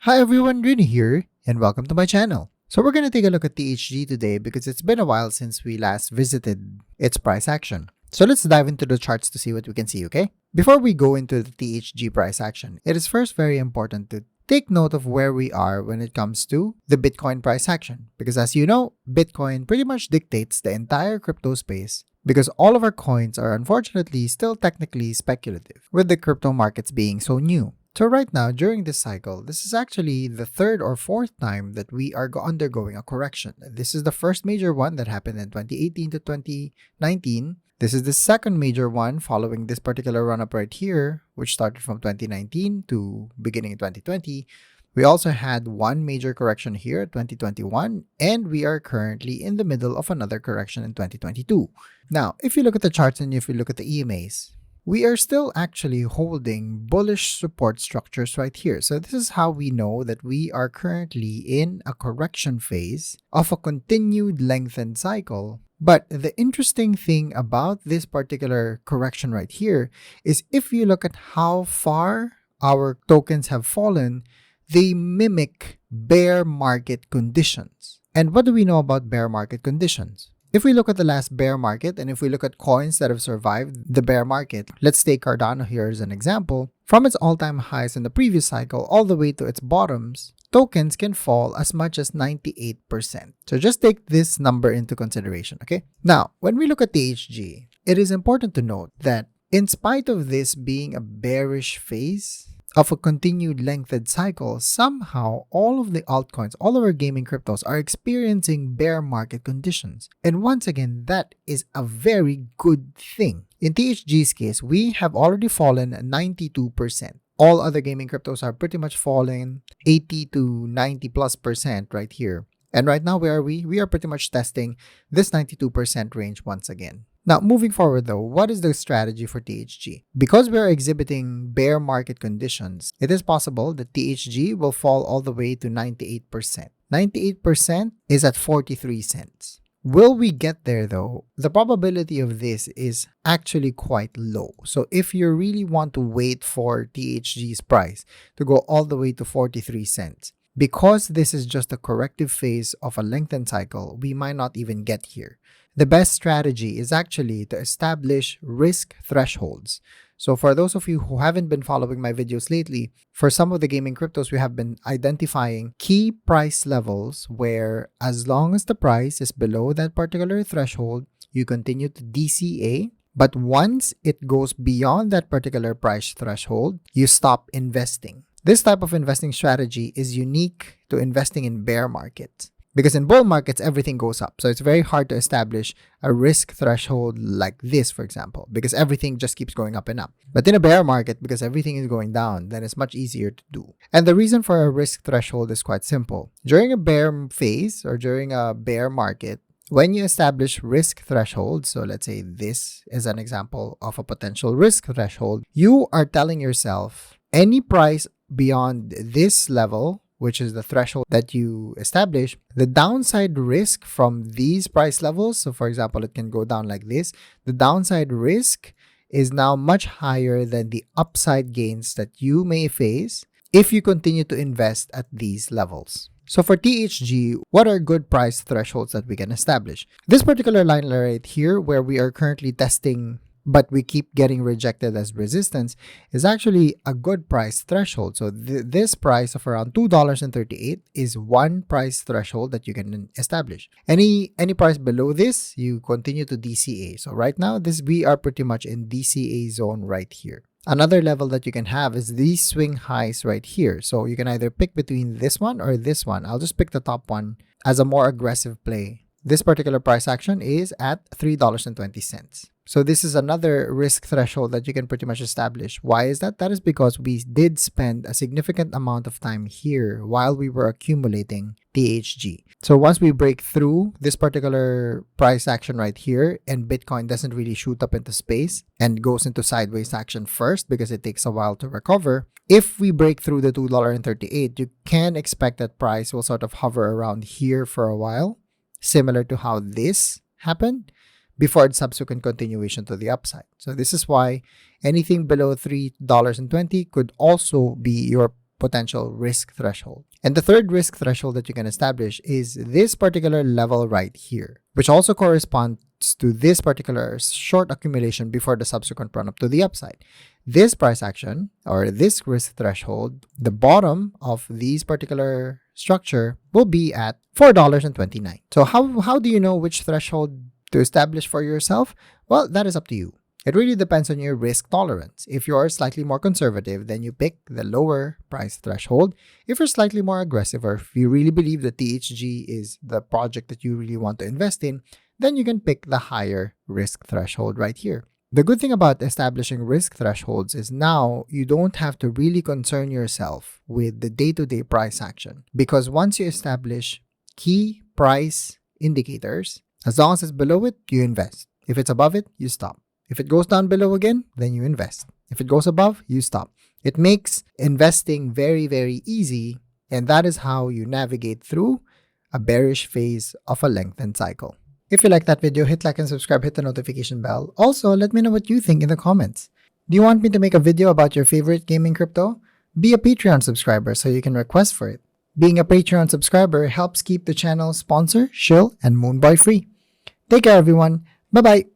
Hi everyone, Rini here, and welcome to my channel. So we're going to take a look at THG today because it's been a while since we last visited its price action. So let's dive into the charts to see what we can see, okay? Before we go into the THG price action, it is first very important to take note of where we are when it comes to the Bitcoin price action. Because as you know, Bitcoin pretty much dictates the entire crypto space because all of our coins are unfortunately still technically speculative, with the crypto markets being so new. So right now, during this cycle, this is actually the third or fourth time that we are undergoing a correction. This is the first major one that happened in 2018 to 2019. This is the second major one following this particular run-up right here, which started from 2019 to beginning of 2020. We also had one major correction here, 2021, and we are currently in the middle of another correction in 2022. Now, if you look at the charts and if you look at the EMAs, we are still actually holding bullish support structures right here. So this is how we know that we are currently in a correction phase of a continued lengthened cycle. But the interesting thing about this particular correction right here is if you look at how far our tokens have fallen, they mimic bear market conditions. And what do we know about bear market conditions? If we look at the last bear market and if we look at coins that have survived the bear market, let's take Cardano here as an example. From its all-time highs in the previous cycle all the way to its bottoms, tokens can fall as much as 98%. So just take this number into consideration, okay? Now, when we look at THG, it is important to note that in spite of this being a bearish phase of a continued lengthened cycle, somehow all of the altcoins, all of our gaming cryptos are experiencing bear market conditions. And once again, that is a very good thing. In THG's case, we have already fallen 92%. All other gaming cryptos are pretty much falling 80 to 90+% right here. And right now, where are we? We are pretty much testing this 92% range once again. Now, moving forward though, what is the strategy for THG? Because we are exhibiting bear market conditions, it is possible that THG will fall all the way to 98%. 98% is at 43 cents. Will we get there though? The probability of this is actually quite low. So if you really want to wait for THG's price to go all the way to 43 cents, because this is just a corrective phase of a lengthened cycle, we might not even get here. The best strategy is actually to establish risk thresholds. So for those of you who haven't been following my videos lately, for some of the gaming cryptos, we have been identifying key price levels where as long as the price is below that particular threshold, you continue to DCA. But once it goes beyond that particular price threshold, you stop investing. This type of investing strategy is unique to investing in bear markets. Because in bull markets, everything goes up. So it's very hard to establish a risk threshold like this, for example, because everything just keeps going up and up. But in a bear market, because everything is going down, then it's much easier to do. And the reason for a risk threshold is quite simple. During a bear phase or during a bear market, when you establish risk thresholds, so let's say this is an example of a potential risk threshold, you are telling yourself any price beyond this level, which is the threshold that you establish, the downside risk from these price levels, so for example, it can go down like this, the downside risk is now much higher than the upside gains that you may face if you continue to invest at these levels. So for THG, what are good price thresholds that we can establish? This particular line right here, where we are currently testing but we keep getting rejected as resistance, is actually a good price threshold. So this price of around $2.38 is one price threshold that you can establish. Any price below this, you continue to DCA. So right now, we are pretty much in DCA zone right here. Another level that you can have is these swing highs right here. So you can either pick between this one or this one. I'll just pick the top one as a more aggressive play. This particular price action is at $3.20. So this is another risk threshold that you can pretty much establish. Why is that? That is because we did spend a significant amount of time here while we were accumulating THG. So once we break through this particular price action right here and Bitcoin doesn't really shoot up into space and goes into sideways action first because it takes a while to recover, if we break through the $2.38, you can expect that price will sort of hover around here for a while, similar to how this happened before its subsequent continuation to the upside. So this is why anything below $3.20 could also be your potential risk threshold. And the third risk threshold that you can establish is this particular level right here, which also corresponds to this particular short accumulation before the subsequent run up to the upside. This price action or this risk threshold, the bottom of these particular structure will be at $4.29. So how do you know which threshold to establish for yourself? Well, that is up to you. It really depends on your risk tolerance. If you are slightly more conservative, then you pick the lower price threshold. If you're slightly more aggressive, or if you really believe that THG is the project that you really want to invest in, then you can pick the higher risk threshold right here. The good thing about establishing risk thresholds is now you don't have to really concern yourself with the day-to-day price action, because once you establish key price indicators, as long as it's below it, you invest. If it's above it, you stop. If it goes down below again, then you invest. If it goes above, you stop. It makes investing very, very easy, and that is how you navigate through a bearish phase of a lengthened cycle. If you like that video, hit like and subscribe, hit the notification bell. Also, let me know what you think in the comments. Do you want me to make a video about your favorite gaming crypto? Be a Patreon subscriber so you can request for it. Being a Patreon subscriber helps keep the channel sponsor, shill, and Moonboy free. Take care, everyone. Bye-bye.